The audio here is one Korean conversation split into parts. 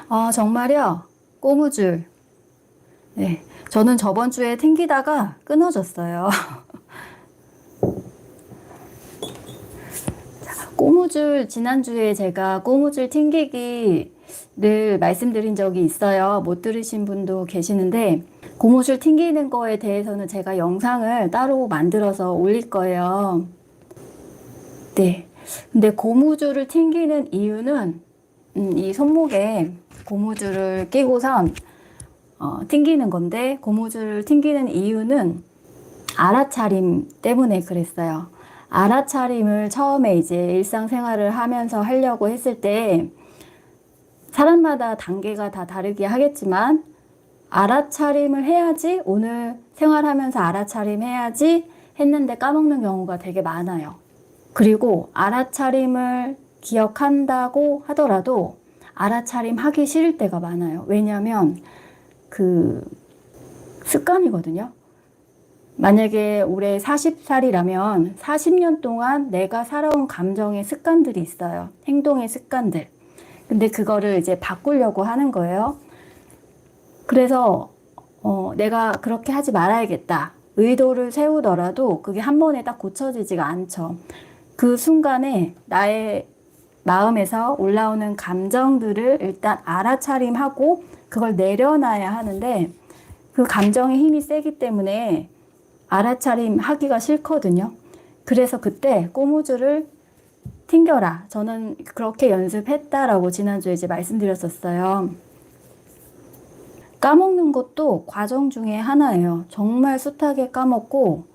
아, 정말요? 꼬무줄. 네. 저는 저번 주에 튕기다가 끊어졌어요. 꼬무줄, 지난주에 제가 꼬무줄 튕기기를 말씀드린 적이 있어요. 못 들으신 분도 계시는데, 고무줄 튕기는 거에 대해서는 제가 영상을 따로 만들어서 올릴 거예요. 네. 근데 고무줄을 튕기는 이유는, 이 손목에 고무줄을 끼고선 튕기는 건데, 고무줄을 튕기는 이유는 알아차림 때문에 그랬어요. 알아차림을 처음에 이제 일상생활을 하면서 하려고 했을 때 사람마다 단계가 다 다르게 하겠지만 알아차림을 해야지, 오늘 생활하면서 알아차림 해야지 했는데 까먹는 경우가 되게 많아요. 그리고 알아차림을 기억한다고 하더라도 알아차림 하기 싫을 때가 많아요. 왜냐하면 그 습관이거든요. 만약에 올해 40살이라면 40년 동안 내가 살아온 감정의 습관들이 있어요. 행동의 습관들. 근데 그거를 이제 바꾸려고 하는 거예요. 그래서 내가 그렇게 하지 말아야겠다. 의도를 세우더라도 그게 한 번에 딱 고쳐지지가 않죠. 그 순간에 나의 마음에서 올라오는 감정들을 일단 알아차림하고 그걸 내려놔야 하는데 그 감정의 힘이 세기 때문에 알아차림 하기가 싫거든요. 그래서 그때 꼬무줄을 튕겨라. 저는 그렇게 연습했다라고 지난주에 이제 말씀드렸었어요. 까먹는 것도 과정 중에 하나예요. 정말 숱하게 까먹고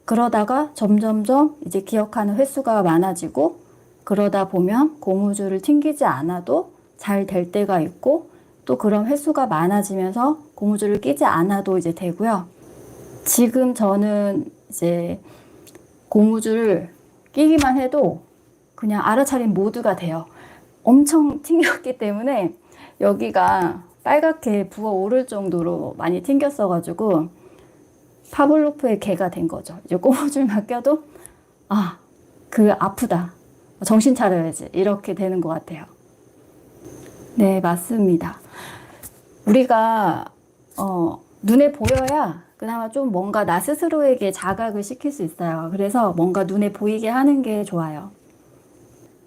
그러다가 점점점 이제 기억하는 횟수가 많아지고 그러다 보면 고무줄을 튕기지 않아도 잘 될 때가 있고 또 그런 횟수가 많아지면서 고무줄을 끼지 않아도 이제 되고요. 지금 저는 이제 고무줄을 끼기만 해도 그냥 알아차림 모드가 돼요. 엄청 튕겼기 때문에 여기가 빨갛게 부어오를 정도로 많이 튕겼어가지고 파블로프의 개가 된 거죠. 이제 고무줄만 껴도 아프다. 정신 차려야지. 이렇게 되는 것 같아요. 네, 맞습니다. 우리가 눈에 보여야 그나마 좀 뭔가 나 스스로에게 자각을 시킬 수 있어요. 그래서 뭔가 눈에 보이게 하는 게 좋아요.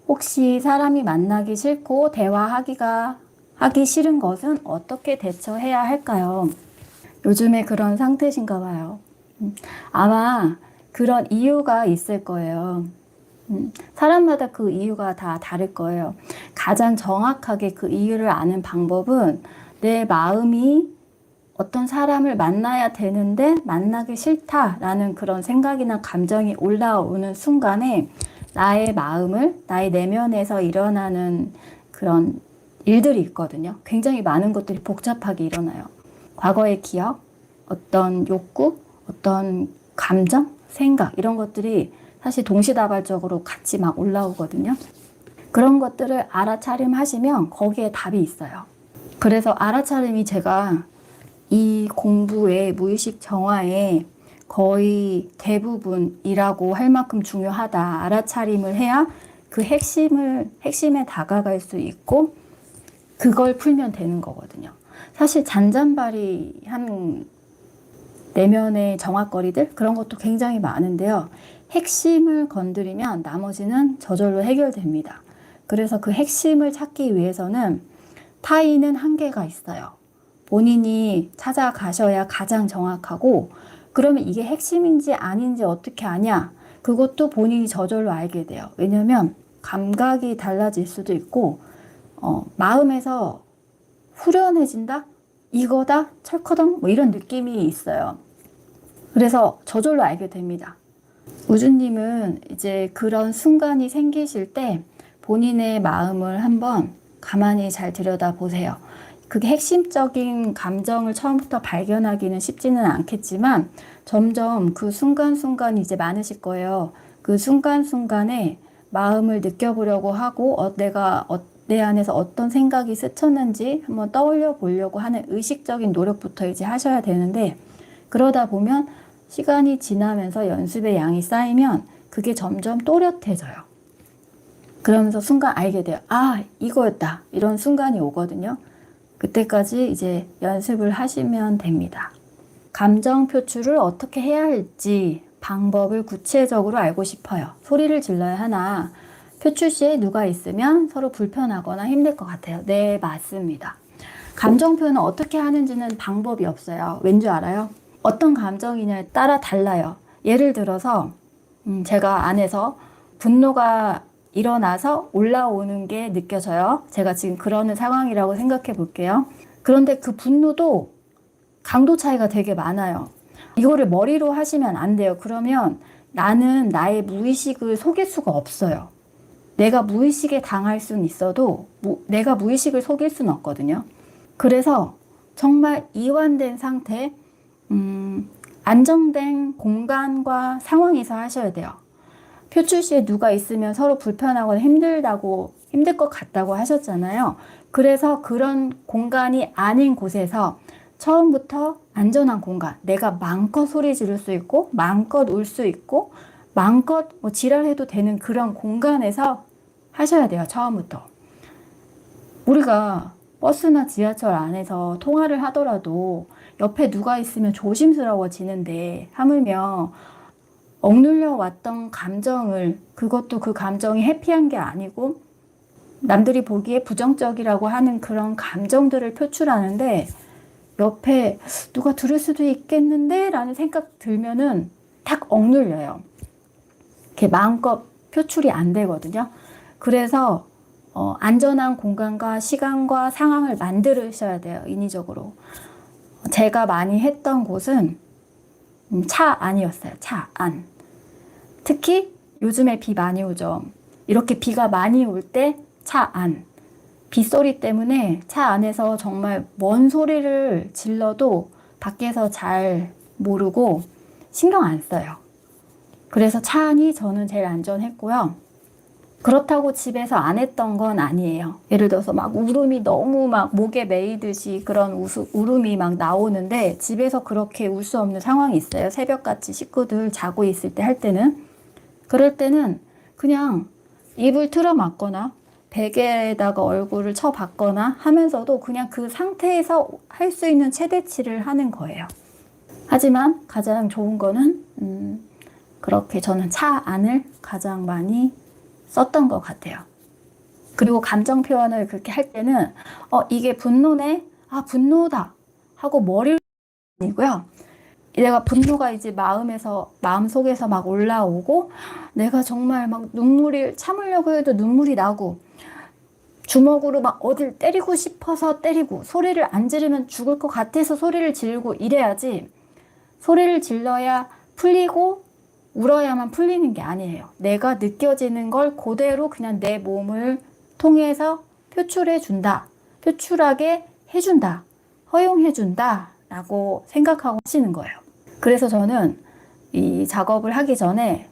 혹시 사람이 만나기 싫고 하기 싫은 것은 어떻게 대처해야 할까요? 요즘에 그런 상태신가 봐요. 아마 그런 이유가 있을 거예요. 사람마다 그 이유가 다 다를 거예요. 가장 정확하게 그 이유를 아는 방법은 내 마음이 어떤 사람을 만나야 되는데 만나기 싫다라는 그런 생각이나 감정이 올라오는 순간에 나의 마음을, 나의 내면에서 일어나는 그런 일들이 있거든요. 굉장히 많은 것들이 복잡하게 일어나요. 과거의 기억, 어떤 욕구, 어떤 감정, 생각 이런 것들이 사실 동시다발적으로 같이 막 올라오거든요. 그런 것들을 알아차림하시면 거기에 답이 있어요. 그래서 알아차림이 제가 이 공부의 무의식 정화의 거의 대부분이라고 할 만큼 중요하다. 알아차림을 해야 그 핵심에 다가갈 수 있고 그걸 풀면 되는 거거든요. 사실 잔잔바리한 내면의 정화거리들 그런 것도 굉장히 많은데요. 핵심을 건드리면 나머지는 저절로 해결됩니다. 그래서 그 핵심을 찾기 위해서는 타인은 한계가 있어요. 본인이 찾아가셔야 가장 정확하고 그러면 이게 핵심인지 아닌지 어떻게 아냐? 그것도 본인이 저절로 알게 돼요. 왜냐면 감각이 달라질 수도 있고 마음에서 후련해진다? 이거다? 철커덩? 뭐 이런 느낌이 있어요. 그래서 저절로 알게 됩니다. 우주님은 이제 그런 순간이 생기실 때 본인의 마음을 한번 가만히 잘 들여다보세요. 그게 핵심적인 감정을 처음부터 발견하기는 쉽지는 않겠지만 점점 그 순간순간이 이제 많으실 거예요. 그 순간순간에 마음을 느껴보려고 하고 내가 내 안에서 어떤 생각이 스쳤는지 한번 떠올려 보려고 하는 의식적인 노력부터 이제 하셔야 되는데 그러다 보면 시간이 지나면서 연습의 양이 쌓이면 그게 점점 또렷해져요. 그러면서 순간 알게 돼요. 아, 이거였다. 이런 순간이 오거든요. 그때까지 이제 연습을 하시면 됩니다. 감정 표출을 어떻게 해야 할지 방법을 구체적으로 알고 싶어요. 소리를 질러야 하나, 표출 시에 누가 있으면 서로 불편하거나 힘들 것 같아요. 네, 맞습니다. 감정 표현을 어떻게 하는지는 방법이 없어요. 왠지 알아요? 어떤 감정이냐에 따라 달라요. 예를 들어서 제가 안에서 분노가 일어나서 올라오는 게 느껴져요. 제가 지금 그러는 상황이라고 생각해 볼게요. 그런데 그 분노도 강도 차이가 되게 많아요. 이거를 머리로 하시면 안 돼요. 그러면 나는 나의 무의식을 속일 수가 없어요. 내가 무의식에 당할 수는 있어도 내가 무의식을 속일 수는 없거든요. 그래서 정말 이완된 상태, 안정된 공간과 상황에서 하셔야 돼요. 표출 시에 누가 있으면 서로 불편하거나 힘들 것 같다고 하셨잖아요. 그래서 그런 공간이 아닌 곳에서 처음부터 안전한 공간, 내가 마음껏 소리 지를 수 있고, 마음껏 울 수 있고, 마음껏 지랄해도 되는 그런 공간에서 하셔야 돼요, 처음부터. 우리가 버스나 지하철 안에서 통화를 하더라도 옆에 누가 있으면 조심스러워지는데, 하물며 억눌려 왔던 감정을, 그것도 그 감정이 해피한 게 아니고 남들이 보기에 부정적이라고 하는 그런 감정들을 표출하는데 옆에 누가 들을 수도 있겠는데 라는 생각 들면은 딱 억눌려요. 이렇게 마음껏 표출이 안 되거든요. 그래서 안전한 공간과 시간과 상황을 만드셔야 돼요. 인위적으로. 제가 많이 했던 곳은 차 안이었어요. 차 안. 특히 요즘에 비 많이 오죠. 이렇게 비가 많이 올 때 차 안. 빗소리 때문에 차 안에서 정말 뭔 소리를 질러도 밖에서 잘 모르고 신경 안 써요. 그래서 차 안이 저는 제일 안전했고요. 그렇다고 집에서 안 했던 건 아니에요. 예를 들어서 막 울음이 너무 막 목에 메이듯이 그런 울음이 막 나오는데 집에서 그렇게 울 수 없는 상황이 있어요. 새벽같이 식구들 자고 있을 때 할 때는. 그럴 때는 그냥 입을 틀어막거나 베개에다가 얼굴을 쳐박거나 하면서도 그냥 그 상태에서 할 수 있는 최대치를 하는 거예요. 하지만 가장 좋은 거는 그렇게 저는 차 안을 가장 많이 썼던 것 같아요. 그리고 감정 표현을 그렇게 할 때는 이게 분노네? 아, 분노다 하고 머리를 아니고요. 내가 분노가 이제 마음속에서 막 올라오고 내가 정말 막 눈물이 참으려고 해도 눈물이 나고 주먹으로 막 어딜 때리고 싶어서 때리고 소리를 안 지르면 죽을 것 같아서 소리를 지르고 이래야지. 소리를 질러야 풀리고 울어야만 풀리는 게 아니에요. 내가 느껴지는 걸 그대로 그냥 내 몸을 통해서 표출해 준다. 표출하게 해준다. 허용해 준다. 라고 생각하고 하시는 거예요. 그래서 저는 이 작업을 하기 전에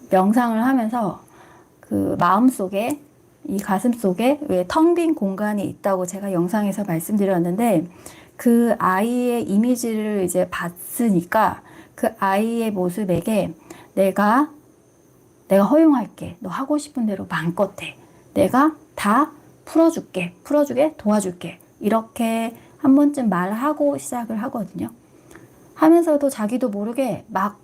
명상을 하면서 그 마음속에 이 가슴 속에 왜 텅 빈 공간이 있다고 제가 영상에서 말씀드렸는데 그 아이의 이미지를 이제 봤으니까 그 아이의 모습에게 내가 허용할게. 너 하고 싶은 대로 마음껏 해. 내가 다 풀어줄게. 도와줄게. 이렇게 한 번쯤 말하고 시작을 하거든요. 하면서도 자기도 모르게 막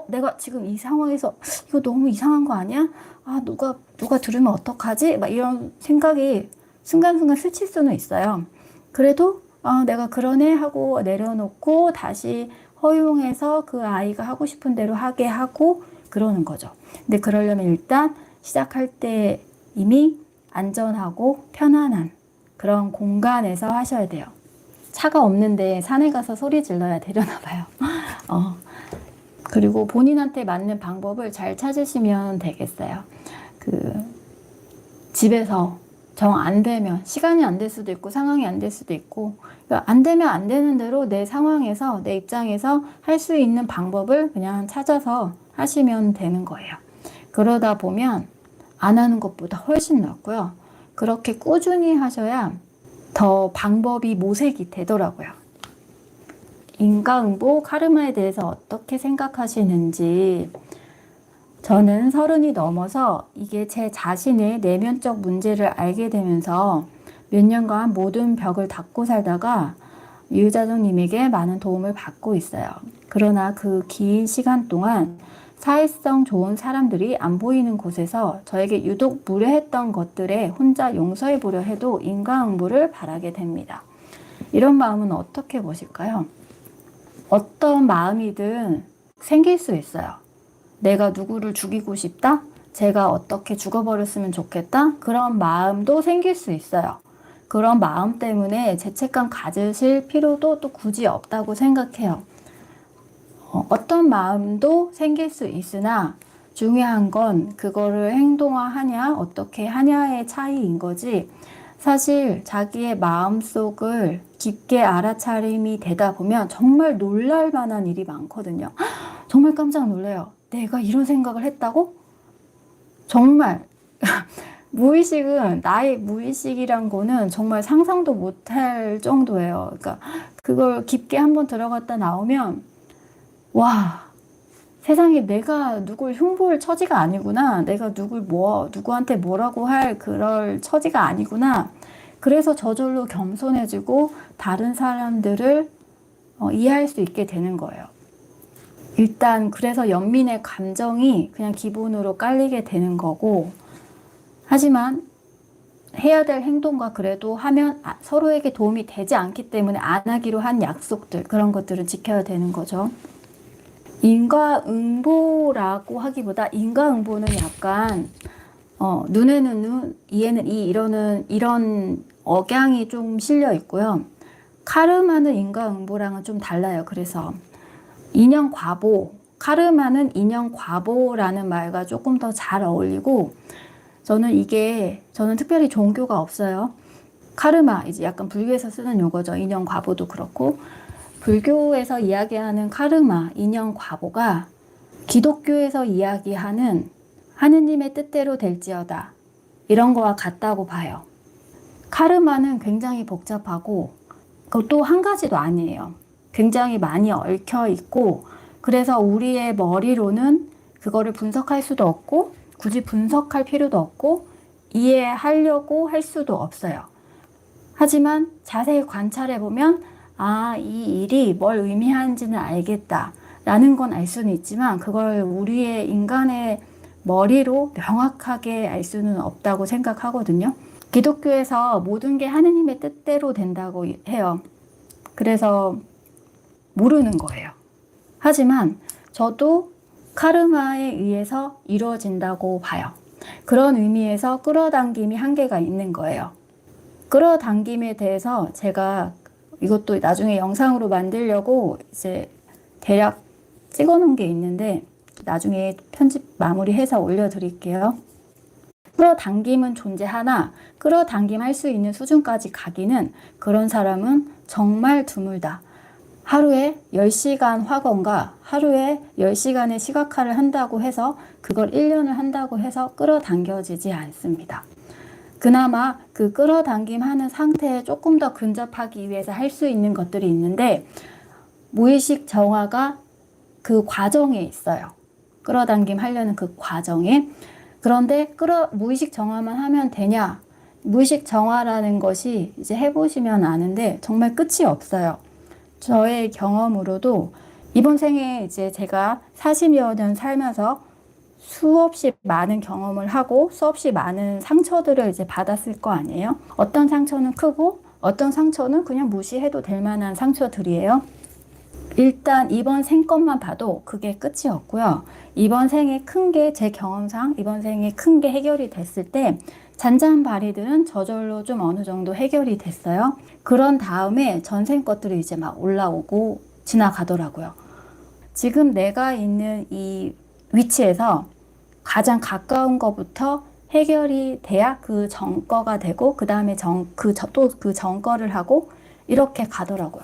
내가 지금 이 상황에서 이거 너무 이상한 거 아니야? 아, 누가 들으면 어떡하지? 막 이런 생각이 순간순간 스칠 수는 있어요. 그래도 내가 그러네 하고 내려놓고 다시 허용해서 그 아이가 하고 싶은 대로 하게 하고 그러는 거죠. 근데 그러려면 일단 시작할 때 이미 안전하고 편안한 그런 공간에서 하셔야 돼요. 차가 없는데 산에 가서 소리 질러야 되려나 봐요. 그리고 본인한테 맞는 방법을 잘 찾으시면 되겠어요. 집에서 정 안 되면 시간이 안 될 수도 있고 상황이 안 될 수도 있고 그러니까 안 되면 안 되는 대로 내 상황에서 내 입장에서 할 수 있는 방법을 그냥 찾아서 하시면 되는 거예요. 그러다 보면 안 하는 것보다 훨씬 낫고요. 그렇게 꾸준히 하셔야 더 방법이 모색이 되더라고요. 인과응보, 카르마에 대해서 어떻게 생각하시는지 저는 30이 넘어서 이게 제 자신의 내면적 문제를 알게 되면서 몇 년간 모든 벽을 닫고 살다가 유자정님에게 많은 도움을 받고 있어요. 그러나 그 긴 시간 동안 사회성 좋은 사람들이 안 보이는 곳에서 저에게 유독 무례했던 것들에 혼자 용서해 보려 해도 인과응보를 바라게 됩니다. 이런 마음은 어떻게 보실까요? 어떤 마음이든 생길 수 있어요. 내가 누구를 죽이고 싶다? 제가 어떻게 죽어버렸으면 좋겠다? 그런 마음도 생길 수 있어요. 그런 마음 때문에 죄책감 가지실 필요도 또 굳이 없다고 생각해요. 어떤 마음도 생길 수 있으나 중요한 건 그거를 행동화하냐, 어떻게 하냐의 차이인 거지, 사실 자기의 마음속을 깊게 알아차림이 되다 보면 정말 놀랄 만한 일이 많거든요. 정말 깜짝 놀라요. 내가 이런 생각을 했다고? 정말 무의식은, 나의 무의식이란 거는 정말 상상도 못할 정도예요. 그러니까 그걸 깊게 한번 들어갔다 나오면 와, 세상에 내가 누굴 흉볼 처지가 아니구나. 내가 누구한테 뭐라고 할 그럴 처지가 아니구나. 그래서 저절로 겸손해지고 다른 사람들을 이해할 수 있게 되는 거예요. 일단 그래서 연민의 감정이 그냥 기본으로 깔리게 되는 거고, 하지만 해야 될 행동과 그래도 하면 서로에게 도움이 되지 않기 때문에 안 하기로 한 약속들, 그런 것들을 지켜야 되는 거죠. 인과응보라고 하기보다 인과응보는 약간 눈에는 눈, 이에는 이, 이런 억양이 좀 실려 있고요. 카르마는 인과응보랑은 좀 달라요. 그래서 인연과보, 카르마는 인연과보라는 말과 조금 더 잘 어울리고, 저는 특별히 종교가 없어요. 카르마, 이제 약간 불교에서 쓰는 용어죠. 인연과보도 그렇고, 불교에서 이야기하는 카르마, 인연과보가 기독교에서 이야기하는 하느님의 뜻대로 될지어다, 이런 거와 같다고 봐요. 카르마는 굉장히 복잡하고 그것도 한 가지도 아니에요. 굉장히 많이 얽혀 있고, 그래서 우리의 머리로는 그거를 분석할 수도 없고 굳이 분석할 필요도 없고 이해하려고 할 수도 없어요. 하지만 자세히 관찰해 보면 이 일이 뭘 의미하는지는 알겠다 라는 건 알 수는 있지만, 그걸 우리의 인간의 머리로 명확하게 알 수는 없다고 생각하거든요. 기독교에서 모든 게 하느님의 뜻대로 된다고 해요. 그래서 모르는 거예요. 하지만 저도 카르마에 의해서 이루어진다고 봐요. 그런 의미에서 끌어당김이 한계가 있는 거예요. 끌어당김에 대해서 제가 이것도 나중에 영상으로 만들려고 이제 대략 찍어 놓은 게 있는데 나중에 편집 마무리해서 올려드릴게요. 끌어당김은 존재하나 끌어당김할 수 있는 수준까지 가기는, 그런 사람은 정말 드물다. 하루에 10시간 학원과 하루에 10시간의 시각화를 한다고 해서 그걸 1년을 한다고 해서 끌어당겨지지 않습니다. 그나마 그 끌어당김하는 상태에 조금 더 근접하기 위해서 할 수 있는 것들이 있는데, 무의식 정화가 그 과정에 있어요. 끌어당김 하려는 그 과정에. 그런데 무의식 정화만 하면 되냐? 무의식 정화라는 것이 이제 해보시면 아는데 정말 끝이 없어요. 저의 경험으로도 이번 생에 이제 제가 40여 년 살면서 수없이 많은 경험을 하고 수없이 많은 상처들을 이제 받았을 거 아니에요. 어떤 상처는 크고 어떤 상처는 그냥 무시해도 될 만한 상처들이에요. 일단 이번 생 것만 봐도 그게 끝이 없고요. 이번 생에 큰 게, 제 경험상 이번 생에 큰 게 해결이 됐을 때 잔잔바리들은 저절로 좀 어느 정도 해결이 됐어요. 그런 다음에 전생 것들이 이제 막 올라오고 지나가더라고요. 지금 내가 있는 이 위치에서 가장 가까운 것부터 해결이 돼야 그 전거가 되고, 그 다음에 또 그 전거를 하고 이렇게 가더라고요.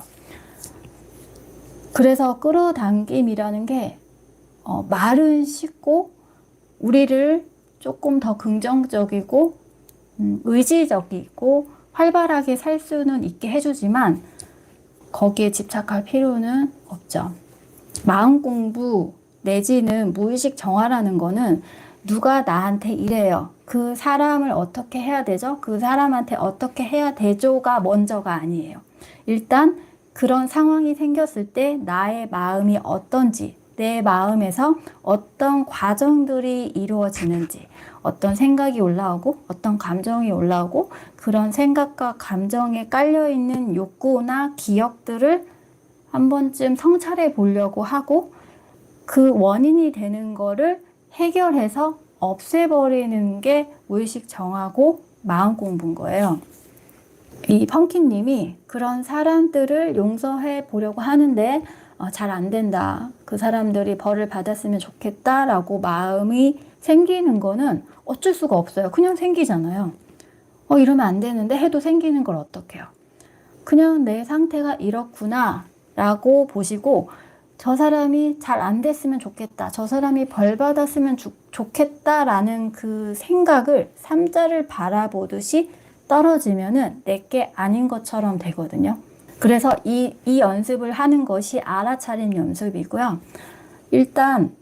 그래서 끌어당김이라는 게 말은 쉽고 우리를 조금 더 긍정적이고 의지적이고 활발하게 살 수는 있게 해주지만 거기에 집착할 필요는 없죠. 마음 공부, 내지는 무의식 정화라는 거는 누가 나한테 이래요. 그 사람을 어떻게 해야 되죠? 그 사람한테 어떻게 해야 되죠가 먼저가 아니에요. 일단 그런 상황이 생겼을 때 나의 마음이 어떤지, 내 마음에서 어떤 과정들이 이루어지는지, 어떤 생각이 올라오고 어떤 감정이 올라오고 그런 생각과 감정에 깔려있는 욕구나 기억들을 한 번쯤 성찰해 보려고 하고 그 원인이 되는 거를 해결해서 없애버리는 게 무의식 정하고 마음 공부인 거예요. 이 펑키님이 그런 사람들을 용서해 보려고 하는데 잘 안 된다. 그 사람들이 벌을 받았으면 좋겠다라고 마음이 생기는 거는 어쩔 수가 없어요. 그냥 생기잖아요. 이러면 안 되는데 해도 생기는 걸 어떡해요? 그냥 내 상태가 이렇구나 라고 보시고 저 사람이 잘 안 됐으면 좋겠다. 저 사람이 벌 받았으면 좋겠다라는 그 생각을 삼자를 바라보듯이 떨어지면은 내게 아닌 것처럼 되거든요. 그래서 이 연습을 하는 것이 알아차림 연습이고요. 일단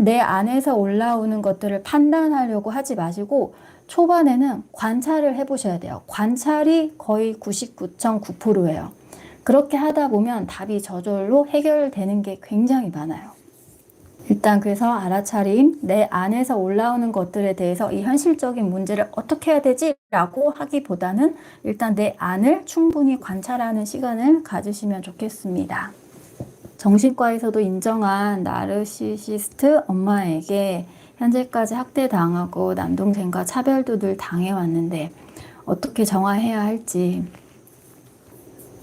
내 안에서 올라오는 것들을 판단하려고 하지 마시고 초반에는 관찰을 해보셔야 돼요. 관찰이 거의 99.9%예요. 그렇게 하다 보면 답이 저절로 해결되는 게 굉장히 많아요. 일단 그래서 알아차림, 내 안에서 올라오는 것들에 대해서 이 현실적인 문제를 어떻게 해야 되지? 라고 하기보다는 일단 내 안을 충분히 관찰하는 시간을 가지시면 좋겠습니다. 정신과에서도 인정한 나르시시스트 엄마에게 현재까지 학대당하고 남동생과 차별도 늘 당해왔는데 어떻게 정화해야 할지.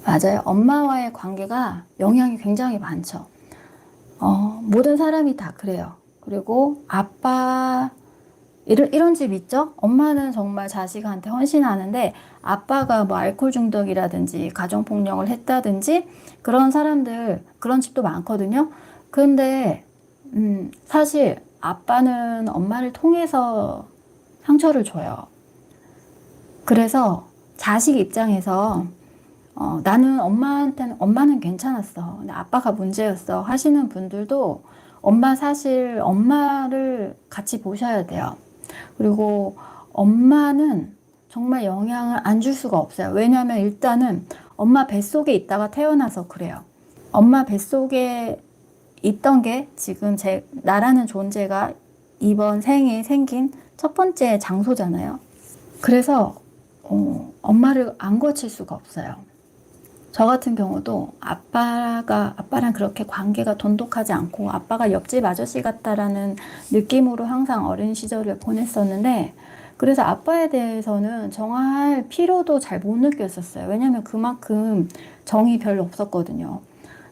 맞아요. 엄마와의 관계가 영향이 굉장히 많죠. 모든 사람이 다 그래요. 그리고 아빠, 이런 집 있죠? 엄마는 정말 자식한테 헌신하는데 아빠가 뭐 알코올 중독이라든지 가정폭력을 했다든지 그런 사람들, 그런 집도 많거든요. 그런데 사실 아빠는 엄마를 통해서 상처를 줘요. 그래서 자식 입장에서 나는 엄마는 괜찮았어. 근데 아빠가 문제였어. 하시는 분들도 사실 엄마를 같이 보셔야 돼요. 그리고 엄마는 정말 영향을 안 줄 수가 없어요. 왜냐하면 일단은 엄마 뱃속에 있다가 태어나서 그래요. 엄마 뱃속에 있던 게 지금 나라는 존재가 이번 생에 생긴 첫 번째 장소잖아요. 그래서 엄마를 안 거칠 수가 없어요. 저 같은 경우도 아빠랑 그렇게 관계가 돈독하지 않고 아빠가 옆집 아저씨 같다라는 느낌으로 항상 어린 시절을 보냈었는데 그래서 아빠에 대해서는 정화할 필요도 잘 못 느꼈었어요. 왜냐면 그만큼 정이 별로 없었거든요.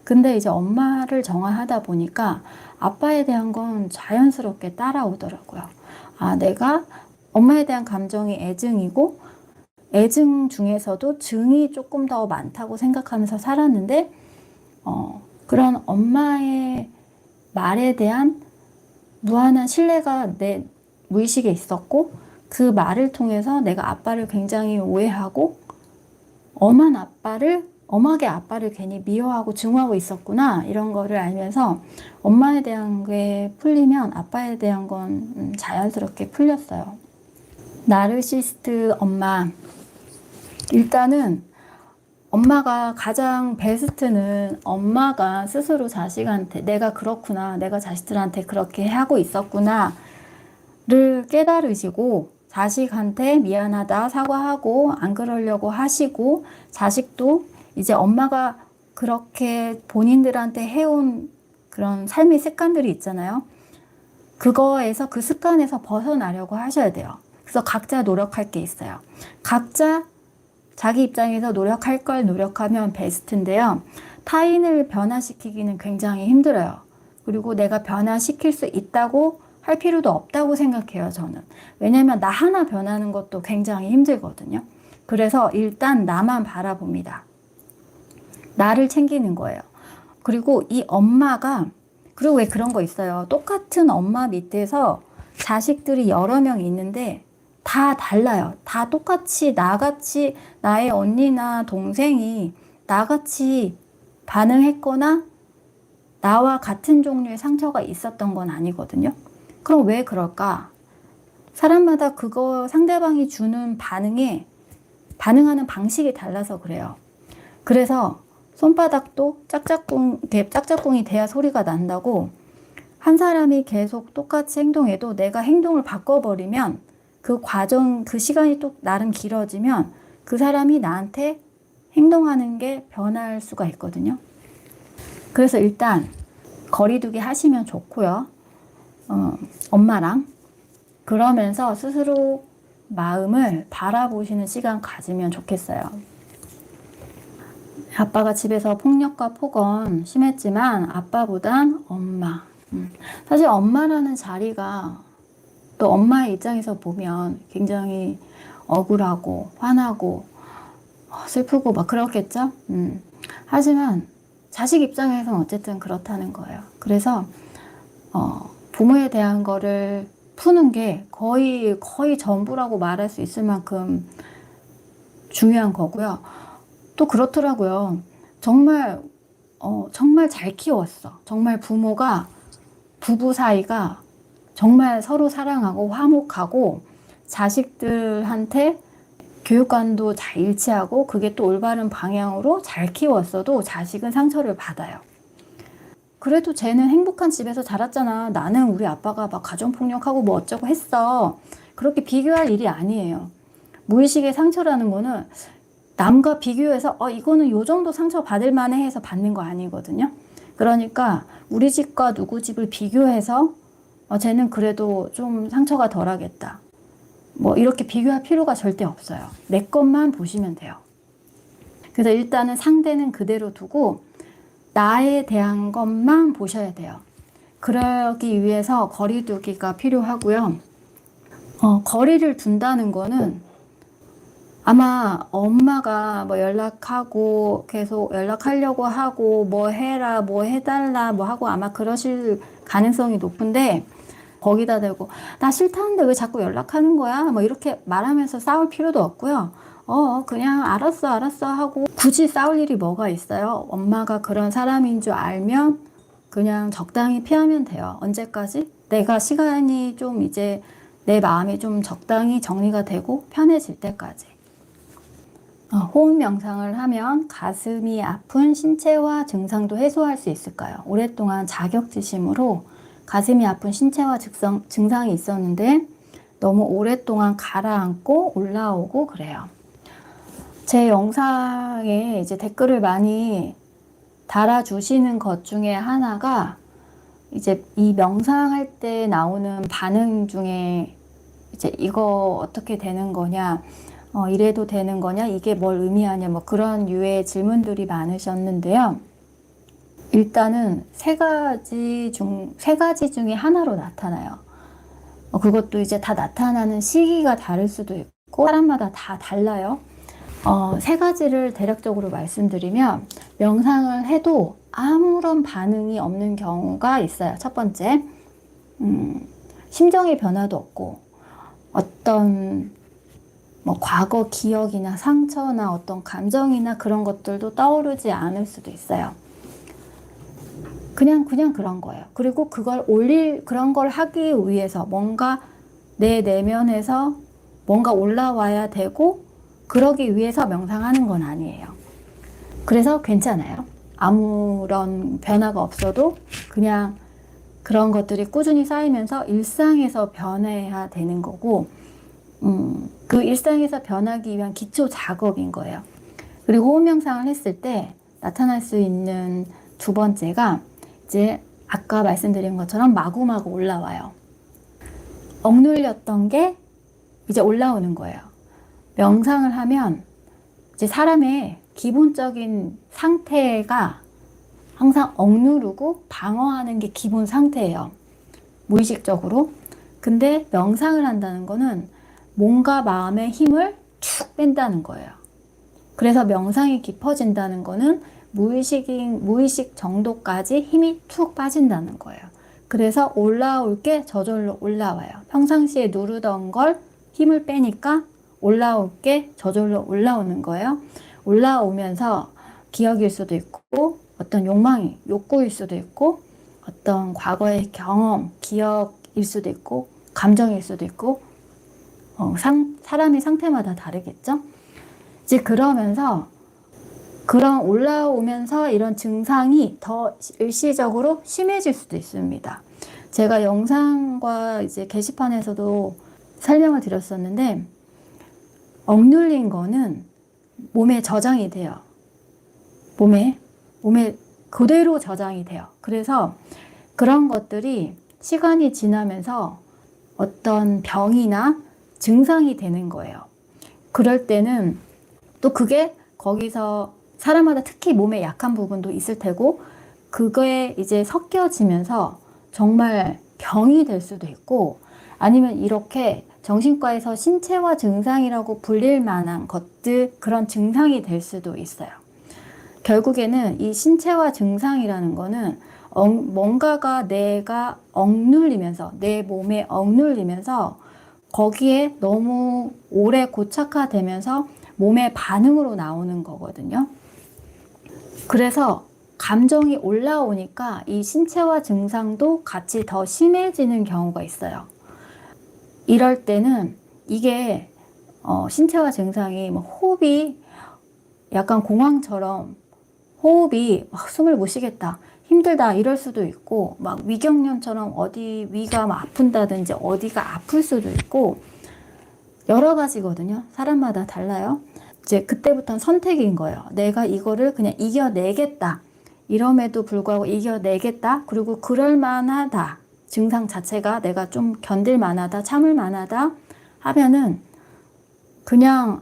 근데 이제 엄마를 정화하다 보니까 아빠에 대한 건 자연스럽게 따라오더라고요. 내가 엄마에 대한 감정이 애증이고 애증 중에서도 증이 조금 더 많다고 생각하면서 살았는데 그런 엄마의 말에 대한 무한한 신뢰가 내 무의식에 있었고 그 말을 통해서 내가 아빠를 굉장히 오해하고 엄하게 아빠를 괜히 미워하고 증오하고 있었구나 이런 거를 알면서 엄마에 대한 게 풀리면 아빠에 대한 건 자연스럽게 풀렸어요. 나르시스트 엄마, 일단은 엄마가 가장 베스트는 엄마가 스스로 자식한테 내가 그렇구나, 내가 자식들한테 그렇게 하고 있었구나를 깨달으시고 자식한테 미안하다 사과하고 안 그러려고 하시고 자식도 이제 엄마가 그렇게 본인들한테 해온 그런 삶의 습관들이 있잖아요. 그거에서 그 습관에서 벗어나려고 하셔야 돼요. 그래서 각자 노력할 게 있어요. 각자 자기 입장에서 노력할 걸 노력하면 베스트인데요. 타인을 변화시키기는 굉장히 힘들어요. 그리고 내가 변화시킬 수 있다고 할 필요도 없다고 생각해요, 저는. 왜냐면 나 하나 변하는 것도 굉장히 힘들거든요. 그래서 일단 나만 바라봅니다. 나를 챙기는 거예요. 그리고 이 엄마가, 그리고 왜 그런 거 있어요. 똑같은 엄마 밑에서 자식들이 여러 명 있는데 다 달라요. 다 똑같이 나같이 나의 언니나 동생이 나같이 반응했거나 나와 같은 종류의 상처가 있었던 건 아니거든요. 그럼 왜 그럴까? 사람마다 그거 상대방이 주는 반응하는 방식이 달라서 그래요. 그래서 손바닥도 짝짝꿍이 돼야 소리가 난다고, 한 사람이 계속 똑같이 행동해도 내가 행동을 바꿔버리면 그 시간이 또 나름 길어지면 그 사람이 나한테 행동하는 게 변할 수가 있거든요. 그래서 일단 거리두기 하시면 좋고요. 엄마랑. 그러면서 스스로 마음을 바라보시는 시간 가지면 좋겠어요. 아빠가 집에서 폭력과 폭언 심했지만 아빠보단 엄마. 사실 엄마라는 자리가 또 엄마의 입장에서 보면 굉장히 억울하고 화나고 슬프고 막 그렇겠죠. 하지만 자식 입장에서는 어쨌든 그렇다는 거예요. 그래서 부모에 대한 거를 푸는 게 거의 전부라고 말할 수 있을 만큼 중요한 거고요. 또 그렇더라고요. 정말 잘 키웠어. 정말 부부 사이가 정말 서로 사랑하고 화목하고 자식들한테 교육관도 잘 일치하고 그게 또 올바른 방향으로 잘 키웠어도 자식은 상처를 받아요. 그래도 쟤는 행복한 집에서 자랐잖아. 나는 우리 아빠가 막 가정폭력하고 뭐 어쩌고 했어. 그렇게 비교할 일이 아니에요. 무의식의 상처라는 거는 남과 비교해서 이거는 요 정도 상처 받을 만해 해서 받는 거 아니거든요. 그러니까 우리 집과 누구 집을 비교해서 쟤는 그래도 좀 상처가 덜하겠다. 뭐 이렇게 비교할 필요가 절대 없어요. 내 것만 보시면 돼요. 그래서 일단은 상대는 그대로 두고 나에 대한 것만 보셔야 돼요. 그러기 위해서 거리두기가 필요하고요. 거리를 둔다는 거는 아마 엄마가 뭐 연락하고 계속 연락하려고 하고 뭐 해라 뭐 해달라 뭐 하고 아마 그러실 가능성이 높은데, 거기다 대고 나 싫다는데 왜 자꾸 연락하는 거야 뭐 이렇게 말하면서 싸울 필요도 없고요. 그냥 알았어 하고 굳이 싸울 일이 뭐가 있어요. 엄마가 그런 사람인 줄 알면 그냥 적당히 피하면 돼요. 언제까지? 내가 시간이 좀 이제 내 마음이 좀 적당히 정리가 되고 편해질 때까지. 호흡 명상을 하면 가슴이 아픈 신체화 증상도 해소할 수 있을까요? 오랫동안 자격지심으로 가슴이 아픈 신체화 증상이 있었는데 너무 오랫동안 가라앉고 올라오고 그래요. 제 영상에 이제 댓글을 많이 달아주시는 것 중에 하나가 이제 이 명상할 때 나오는 반응 중에 이제 이거 어떻게 되는 거냐, 이래도 되는 거냐, 이게 뭘 의미하냐, 뭐 그런 유의 질문들이 많으셨는데요. 일단은 세 가지 중에 하나로 나타나요. 그것도 이제 다 나타나는 시기가 다를 수도 있고 사람마다 다 달라요. 세 가지를 대략적으로 말씀드리면, 명상을 해도 아무런 반응이 없는 경우가 있어요. 첫 번째, 심정의 변화도 없고 어떤 뭐 과거 기억이나 상처나 어떤 감정이나 그런 것들도 떠오르지 않을 수도 있어요. 그냥 그런 거예요. 그리고 그런 걸 하기 위해서 뭔가 내 내면에서 뭔가 올라와야 되고 그러기 위해서 명상하는 건 아니에요. 그래서 괜찮아요. 아무런 변화가 없어도 그냥 그런 것들이 꾸준히 쌓이면서 일상에서 변해야 되는 거고, 그 일상에서 변하기 위한 기초 작업인 거예요. 그리고 호흡 명상을 했을 때 나타날 수 있는 두 번째가 이제 아까 말씀드린 것처럼 마구마구 올라와요. 억눌렸던 게 이제 올라오는 거예요. 명상을 하면 이제 사람의 기본적인 상태가 항상 억누르고 방어하는 게 기본 상태예요. 무의식적으로. 근데 명상을 한다는 거는 몸과 마음의 힘을 툭 뺀다는 거예요. 그래서 명상이 깊어진다는 거는 무의식 정도까지 힘이 툭 빠진다는 거예요. 그래서 올라올 게 저절로 올라와요. 평상시에 누르던 걸 힘을 빼니까 올라올 게 저절로 올라오는 거예요. 올라오면서 기억일 수도 있고 어떤 욕구일 수도 있고, 어떤 과거의 경험, 기억일 수도 있고, 감정일 수도 있고, 사람이 상태마다 다르겠죠? 이제 그러면서, 올라오면서 이런 증상이 더 일시적으로 심해질 수도 있습니다. 제가 영상과 이제 게시판에서도 설명을 드렸었는데, 억눌린 거는 몸에 저장이 돼요. 몸에 그대로 저장이 돼요. 그래서 그런 것들이 시간이 지나면서 어떤 병이나 증상이 되는 거예요. 그럴 때는 또 그게 거기서 사람마다 특히 몸에 약한 부분도 있을 테고, 그거에 이제 섞여지면서 정말 병이 될 수도 있고, 아니면 이렇게 정신과에서 신체화 증상이라고 불릴 만한 것들, 그런 증상이 될 수도 있어요. 결국에는 이 신체화 증상이라는 거는 뭔가가 내가 억눌리면서, 내 몸에 억눌리면서 거기에 너무 오래 고착화되면서 몸의 반응으로 나오는 거거든요. 그래서 감정이 올라오니까 이 신체화 증상도 같이 더 심해지는 경우가 있어요. 이럴 때는 이게 신체화 증상이 뭐 호흡이 약간 공황처럼 호흡이 막 숨을 못 쉬겠다, 힘들다 이럴 수도 있고, 막 위경련처럼 어디 위가 막 아픈다든지 어디가 아플 수도 있고, 여러 가지거든요. 사람마다 달라요. 이제 그때부터는 선택인 거예요. 내가 이거를 그냥 이겨내겠다. 이럼에도 불구하고 이겨내겠다. 그리고 그럴 만하다. 증상 자체가 내가 좀 견딜 만하다, 참을 만하다 하면은 그냥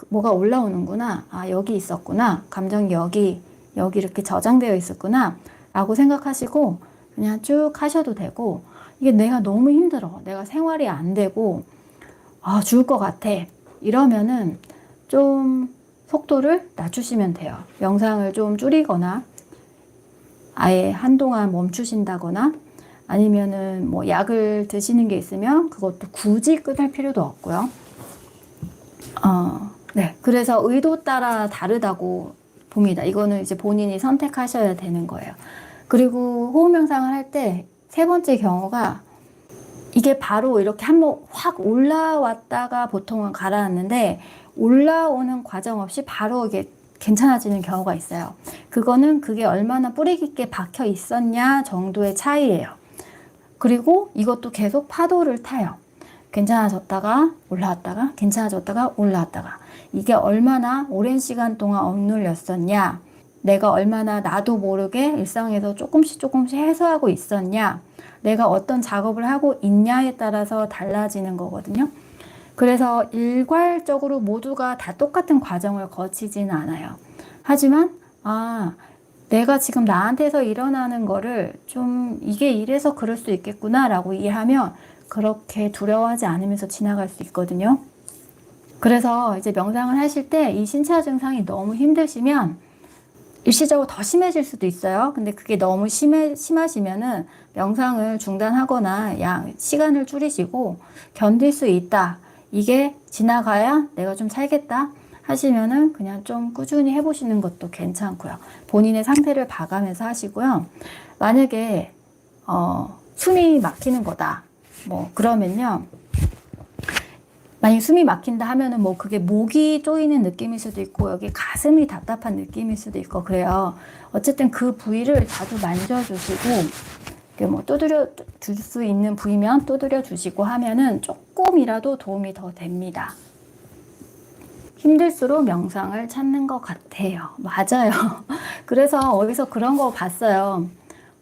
뭐가 올라오는구나. 여기 있었구나. 감정이 여기 이렇게 저장되어 있었구나. 라고 생각하시고 그냥 쭉 하셔도 되고, 이게 내가 너무 힘들어. 내가 생활이 안 되고 죽을 것 같아. 이러면은 좀 속도를 낮추시면 돼요. 영상을 좀 줄이거나 아예 한동안 멈추신다거나, 아니면은 뭐 약을 드시는 게 있으면 그것도 굳이 끊을 필요도 없고요. 네. 그래서 의도 따라 다르다고 봅니다. 이거는 이제 본인이 선택하셔야 되는 거예요. 그리고 호흡 명상을 할 때 세 번째 경우가, 이게 바로 이렇게 한번 확 올라왔다가 보통은 가라앉는데, 올라오는 과정 없이 바로 이게 괜찮아지는 경우가 있어요. 그게 얼마나 뿌리 깊게 박혀 있었냐 정도의 차이예요. 그리고 이것도 계속 파도를 타요. 괜찮아졌다가 올라왔다가, 괜찮아졌다가 올라왔다가. 이게 얼마나 오랜 시간 동안 억눌렸었냐, 내가 얼마나 나도 모르게 일상에서 조금씩 해소하고 있었냐, 내가 어떤 작업을 하고 있냐에 따라서 달라지는 거거든요. 그래서 일괄적으로 모두가 다 똑같은 과정을 거치지는 않아요. 하지만 내가 지금 나한테서 일어나는 거를 좀 이게 이래서 그럴 수 있겠구나 라고 이해하면 그렇게 두려워하지 않으면서 지나갈 수 있거든요. 그래서 이제 명상을 하실 때 이 신체화 증상이 너무 힘드시면 일시적으로 더 심해질 수도 있어요. 근데 그게 너무 심하시면은 명상을 중단하거나 시간을 줄이시고, 견딜 수 있다, 이게 지나가야 내가 좀 살겠다 하시면은 그냥 좀 꾸준히 해보시는 것도 괜찮고요. 본인의 상태를 봐가면서 하시고요. 만약에 숨이 막히는 거다, 그러면요, 만약 숨이 막힌다 하면은 그게 목이 쪼이는 느낌일 수도 있고, 여기 가슴이 답답한 느낌일 수도 있고 그래요. 어쨌든 그 부위를 자주 만져주시고, 두드려 줄 수 있는 부위면 두드려 주시고 하면은 조금이라도 도움이 더 됩니다. 힘들수록 명상을 찾는 것 같아요. 맞아요. 그래서 어디서 그런 거 봤어요.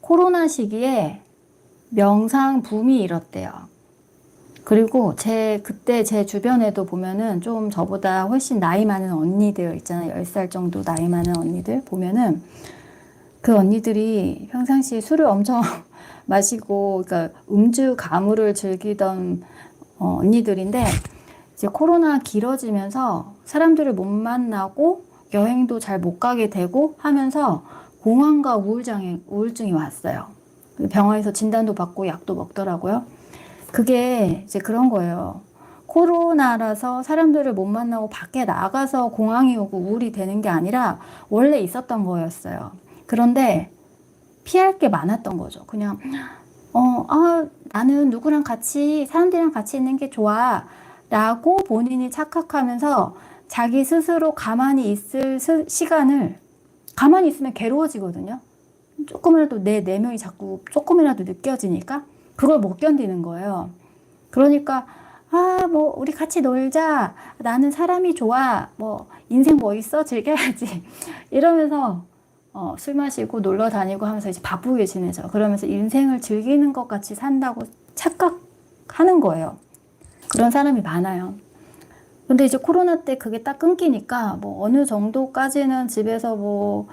코로나 시기에 명상 붐이 일었대요. 그리고 그때 제 주변에도 보면은 좀 저보다 훨씬 나이 많은 언니들 있잖아요. 10살 정도 나이 많은 언니들 보면은 그 언니들이 평상시에 술을 엄청 마시고, 그러니까 음주 가무를 즐기던 언니들인데, 이제 코로나 길어지면서 사람들을 못 만나고 여행도 잘 못 가게 되고 하면서 공황과 우울증이 왔어요. 병원에서 진단도 받고 약도 먹더라고요. 그게 이제 그런 거예요. 코로나라서 사람들을 못 만나고 밖에 나가서 공황이 오고 우울이 되는 게 아니라 원래 있었던 거였어요. 그런데 피할 게 많았던 거죠. 그냥 나는 누구랑 같이 사람들이랑 같이 있는 게 좋아 라고 본인이 착각하면서 자기 스스로 가만히 있을 시간을 가만히 있으면 괴로워지거든요. 조금이라도 내 내면이 자꾸 조금이라도 느껴지니까 그걸 못 견디는 거예요. 그러니까 뭐 우리 같이 놀자. 나는 사람이 좋아. 뭐 인생 뭐 있어? 즐겨야지. 이러면서 술 마시고 놀러 다니고 하면서 이제 바쁘게 지내죠. 그러면서 인생을 즐기는 것 같이 산다고 착각하는 거예요. 그런 사람이 많아요. 근데 이제 코로나 때 그게 딱 끊기니까 뭐 어느 정도까지는 집에서 뭐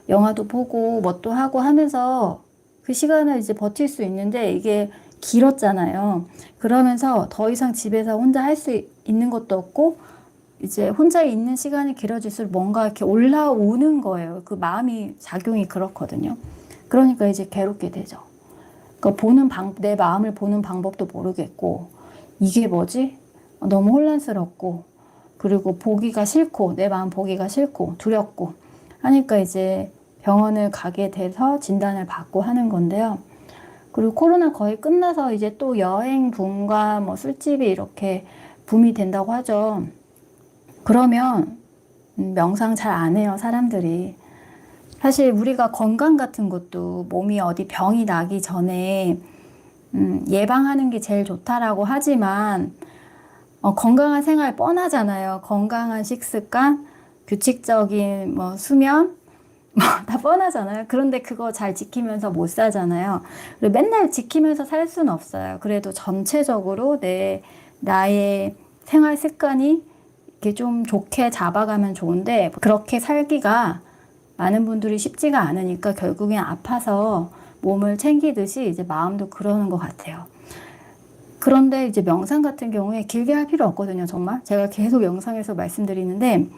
영화도 보고 뭣도 하고 하면서 그 시간을 이제 버틸 수 있는데 이게 길었잖아요. 그러면서 더 이상 집에서 혼자 할 수 있는 것도 없고 이제 혼자 있는 시간이 길어질수록 뭔가 이렇게 올라오는 거예요. 그 마음이 작용이 그렇거든요. 그러니까 이제 괴롭게 되죠. 그러니까 내 마음을 보는 방법도 모르겠고 이게 뭐지? 너무 혼란스럽고 그리고 보기가 싫고 내 마음 보기가 싫고 두렵고 하니까 이제 병원을 가게 돼서 진단을 받고 하는 건데요. 그리고 코로나 거의 끝나서 이제 또 여행 붐과 뭐 술집이 이렇게 붐이 된다고 하죠. 그러면 명상 잘 안 해요, 사람들이. 사실 우리가 건강 같은 것도 몸이 어디 병이 나기 전에 예방하는 게 제일 좋다라고 하지만 건강한 생활 뻔하잖아요. 건강한 식습관, 규칙적인 뭐 수면, 뭐 다 뻔하잖아요. 그런데 그거 잘 지키면서 못 살잖아요. 그리고 맨날 지키면서 살 수는 없어요. 그래도 전체적으로 나의 생활 습관이 이렇게 좀 좋게 잡아가면 좋은데 그렇게 살기가 많은 분들이 쉽지가 않으니까 결국엔 아파서 몸을 챙기듯이 이제 마음도 그러는 것 같아요. 그런데 이제 명상 같은 경우에 길게 할 필요 없거든요, 정말. 제가 계속 영상에서 말씀드리는데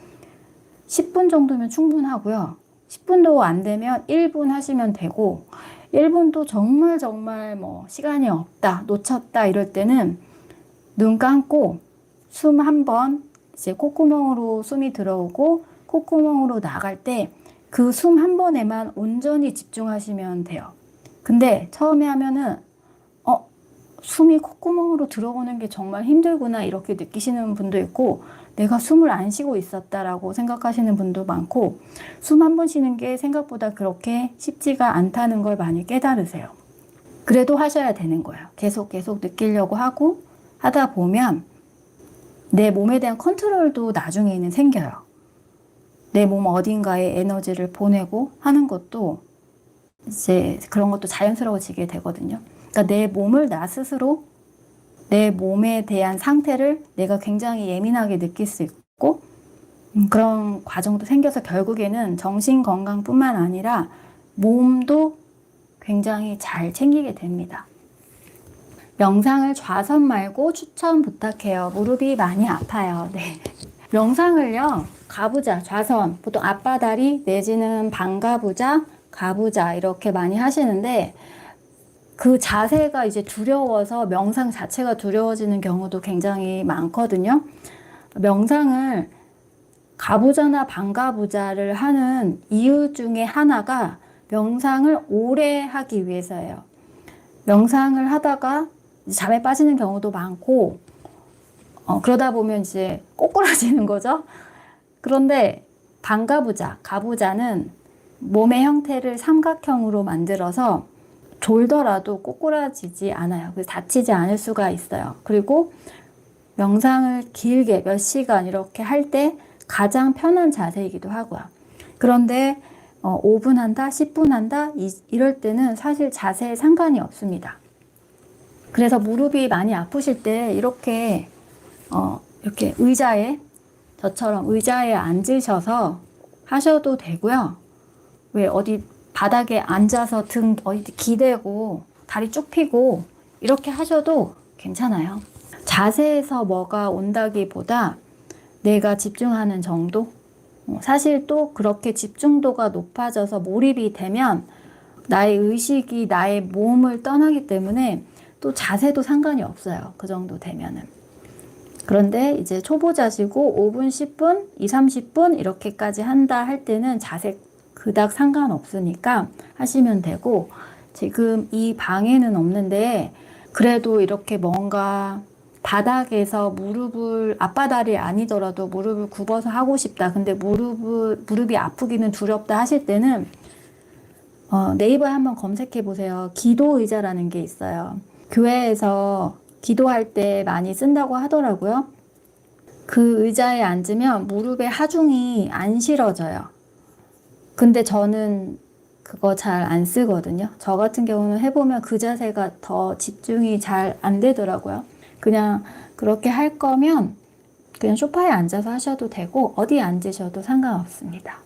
10분 정도면 충분하고요. 10분도 안 되면 1분 하시면 되고 1분도 정말 뭐 시간이 없다, 놓쳤다 이럴 때는 눈 감고 숨 한 번 이제 콧구멍으로 숨이 들어오고 콧구멍으로 나갈 때 그 숨 한 번에만 온전히 집중하시면 돼요. 근데 처음에 하면은 숨이 콧구멍으로 들어오는 게 정말 힘들구나 이렇게 느끼시는 분도 있고 내가 숨을 안 쉬고 있었다라고 생각하시는 분도 많고 숨 한 번 쉬는 게 생각보다 그렇게 쉽지가 않다는 걸 많이 깨달으세요. 그래도 하셔야 되는 거예요. 계속 느끼려고 하고 하다 보면 내 몸에 대한 컨트롤도 나중에는 생겨요. 내 몸 어딘가에 에너지를 보내고 하는 것도 이제 그런 것도 자연스러워지게 되거든요. 그러니까 내 몸을 나 스스로 내 몸에 대한 상태를 내가 굉장히 예민하게 느낄 수 있고 그런 과정도 생겨서 결국에는 정신 건강뿐만 아니라 몸도 굉장히 잘 챙기게 됩니다. 명상을 좌선 말고 추천 부탁해요. 무릎이 많이 아파요. 네. 명상을요, 가부좌, 좌선, 보통 앞바다리 내지는 반가부좌, 가부좌 이렇게 많이 하시는데 그 자세가 이제 두려워서 명상 자체가 두려워지는 경우도 굉장히 많거든요. 명상을 가부좌나 반가부좌를 하는 이유 중에 하나가 명상을 오래 하기 위해서예요. 명상을 하다가 잠에 빠지는 경우도 많고 그러다 보면 이제 꼬꾸라지는 거죠. 그런데 반가부좌, 가부좌는 몸의 형태를 삼각형으로 만들어서 졸더라도 꼬꾸라지지 않아요. 그래서 다치지 않을 수가 있어요. 그리고 명상을 길게 몇 시간 이렇게 할 때 가장 편한 자세이기도 하고요. 그런데 5분 한다, 10분 한다 이럴 때는 사실 자세에 상관이 없습니다. 그래서 무릎이 많이 아프실 때 이렇게 의자에 저처럼 의자에 앉으셔서 하셔도 되고요. 왜 어디 바닥에 앉아서 등 어디 기대고 다리 쭉 펴고 이렇게 하셔도 괜찮아요. 자세에서 뭐가 온다기보다 내가 집중하는 정도? 사실 또 그렇게 집중도가 높아져서 몰입이 되면 나의 의식이 나의 몸을 떠나기 때문에 또 자세도 상관이 없어요. 그 정도 되면은. 그런데 이제 초보자시고 5분, 10분, 20, 30분 이렇게까지 한다 할 때는 자세 그닥 상관없으니까 하시면 되고, 지금 이 방에는 없는데 그래도 이렇게 뭔가 바닥에서 무릎을, 앞바다리 아니더라도 무릎을 굽어서 하고 싶다. 근데 무릎이 아프기는 두렵다 하실 때는 네이버에 한번 검색해 보세요. 기도 의자라는 게 있어요. 교회에서 기도할 때 많이 쓴다고 하더라고요. 그 의자에 앉으면 무릎의 하중이 안 실어져요. 근데 저는 그거 잘 안 쓰거든요. 저 같은 경우는 해보면 그 자세가 더 집중이 잘 안 되더라고요. 그냥 그렇게 할 거면 그냥 소파에 앉아서 하셔도 되고 어디 앉으셔도 상관없습니다.